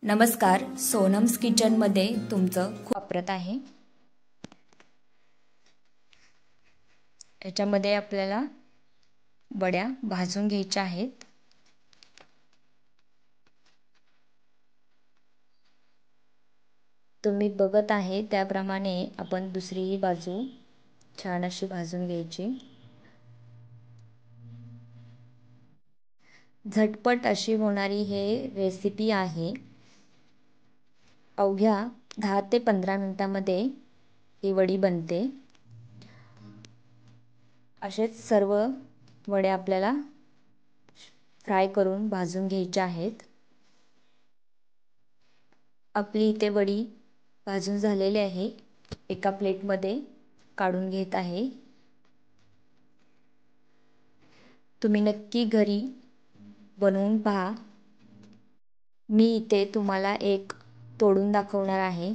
नमस्कार, सोनम्स किचनमध्ये तुमचं खूप वापरत आहे. याच्यामध्ये आपल्याला वड्या भाजून घ्यायच्या आहेत. तुम्ही बघत आहे त्याप्रमाणे आपण दुसरीही बाजू छान अशी भाजून घ्यायची. झटपट अशी होणारी हे रेसिपी आहे. अवघ्या 10 ते 15 मिनिटांमध्ये ही वडी बनते. असेच सर्व वड्या आपल्याला फ्राय करून भाजून घ्यायच्या आहेत. आपली इथे वडी भाजून झालेली आहे. एका प्लेटमध्ये काढून घेत आहे. तुम्ही नक्की घरी बनवून पहा. मी इथे तुम्हाला एक तोडून दाखवणार आहे.